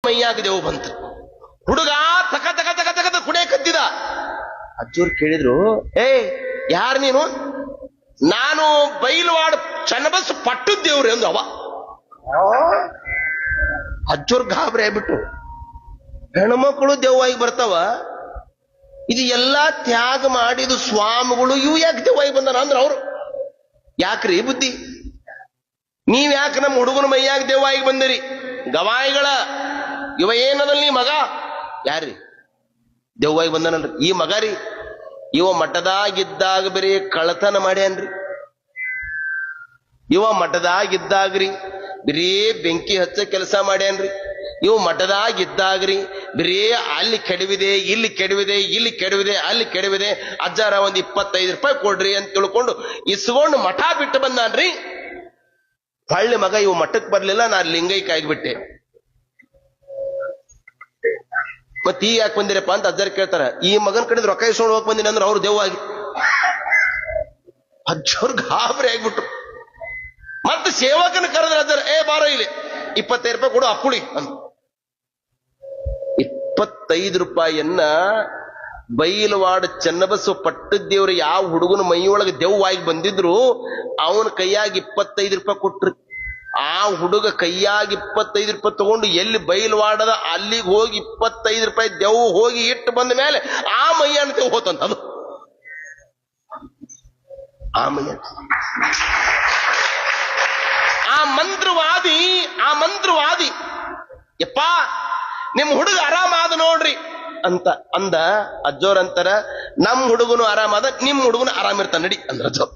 ಮೈಯಾಗ ದೇವು ಬಂತು. ಹುಡುಗ ತಕ ತಕ ತಕ ತಕ ಕುಡಿಯ ಕತ್ತಿದ. ಅಜ್ಜೋರ್ ಕೇಳಿದ್ರು, ಯಾರು ನೀನು? ನಾನು ಬೈಲವಾಡ ಚನ್ನಬಸ್ ಪಟ್ಟದ ದೇವ್ರಿ ಅಂದು. ಅವ ಅಜ್ಜೋರ್ ಗಾಬರಿ ಆಗ್ಬಿಟ್ಟು, ಹೆಣ್ಮಕ್ಳು ದೆವ್ವಾಗಿ ಬರ್ತಾವ, ಇದು ಎಲ್ಲಾ ತ್ಯಾಗ ಮಾಡಿದು ಸ್ವಾಮಿಗಳು, ಇವು ಯಾಕೆ ದೆವ್ವಾಗಿ ಬಂದಾನ ಅಂದ್ರ ಅವ್ರು. ಯಾಕ್ರಿ ಬುದ್ಧಿ, ನೀವ್ ಯಾಕೆ ನಮ್ಮ ಹುಡುಗನ ಮೈಯಾಗ ದೆವ್ವಾಗಿ ಬಂದಿರಿ? ಗವಾಯಿಗಳ ಇವ ಏನದಲ್ಲಿ ಮಗ ಯಾರ್ರಿ ದೆವ್ವಾಗಿ ಬಂದನಲ್ರಿ? ಈ ಮಗ ರೀ, ಇವ ಮಠದಾಗಿದ್ದಾಗ ಬರೀ ಕಳತನ ಮಾಡ್ಯಾನ್ರಿ. ಇವ ಮಠದಾಗಿದ್ದಾಗ್ರಿ ಬರೀ ಬೆಂಕಿ ಹಚ್ಚ ಕೆಲಸ ಮಾಡ್ಯಾನ್ರಿ. ಇವು ಮಠದಾಗಿದ್ದಾಗ್ರಿ ಬರೀ ಅಲ್ಲಿ ಕೆಡವಿದೆ, ಇಲ್ಲಿ ಕೆಡವಿದೆ, ಇಲ್ಲಿ ಕೆಡವಿದೆ, ಅಲ್ಲಿ ಕೆಡವಿದೆ. ಅಜ್ಜಾರ ಒಂದ್ 25 ರೂಪಾಯಿ ಕೊಡ್ರಿ ಅಂತ ತಿಳ್ಕೊಂಡು ಇಸ್ಕೊಂಡು ಮಠ ಬಿಟ್ಟು ಬಂದಾನ್ರಿ. ಹಳ್ಳಿ ಮಗ ಇವು ಮಠಕ್ಕೆ ಬರ್ಲಿಲ್ಲ, ನಾನು ಲಿಂಗೈಕ್ ಆಗಿಬಿಟ್ಟೆ. ಮತ್ ಈಗ ಯಾಕೆ ಬಂದಿರಪ್ಪ ಅಂತ ಅಜ್ಜಾರ್ ಕೇಳ್ತಾರ. ಈ ಮಗನ್ ಕಡೆ ರೊಕ್ಕ ಇಸ್ಕೊಂಡು ಹೋಗಿ ಬಂದಿನಿ ಅಂದ್ರೆ ಅವ್ರು ದೆವ್ವಾಗಿ. ಅಜ್ಜವ್ರು ಗಾಬರಿ ಆಗ್ಬಿಟ್ರು. ಮತ್ತೆ ಸೇವಕನ ಕರೆದ್ರ ಅಜ್ಜಾರ, ಬಾರೋ ಇಲ್ಲಿ 25 ರೂಪಾಯಿ ಕೊಡು ಅಪ್ಪುಳಿ ಅಂತ. 25 ರೂಪಾಯಿಯನ್ನ ಬೈಲವಾಡ ಚನ್ನಬಸವ ಪಟ್ಟದೇವ್ರ ಯಾವ ಹುಡುಗನ ಮೈಯೊಳಗೆ ದೆವ್ವಾಗಿ ಬಂದಿದ್ರು ಅವನ ಕೈಯಾಗ 25 ರೂಪಾಯಿ ಕೊಟ್ರಿ. ಆ ಹುಡುಗ ಕೈಯಾಗ 25 ರೂಪಾಯಿ ತಗೊಂಡು ಎಲ್ಲಿ ಬೈಲವಾಡದ ಅಲ್ಲಿಗೆ ಹೋಗಿ 25 ರೂಪಾಯಿ ದೆವ್ವು ಹೋಗಿ ಇಟ್ಟು ಬಂದ ಮೇಲೆ ಆ ಮೈಯನ ದೆವ್ವು ಹೋತಂತ. ಅದು ಆ ಮೈಯ ಆ ಮಂತ್ರವಾದಿ ಯಪ್ಪ ನಿಮ್ ಹುಡುಗ ಆರಾಮಾದ ನೋಡ್ರಿ ಅಂತ ಅಂದ. ಅಜ್ಜೋರಂತಾರ, ನಮ್ ಹುಡುಗನು ಆರಾಮಾದ, ನಿಮ್ ಹುಡುಗನು ಆರಾಮಿರ್ತಾನ ನಡಿ ಅಂದ್ರ ಅಜ್ಜೋ.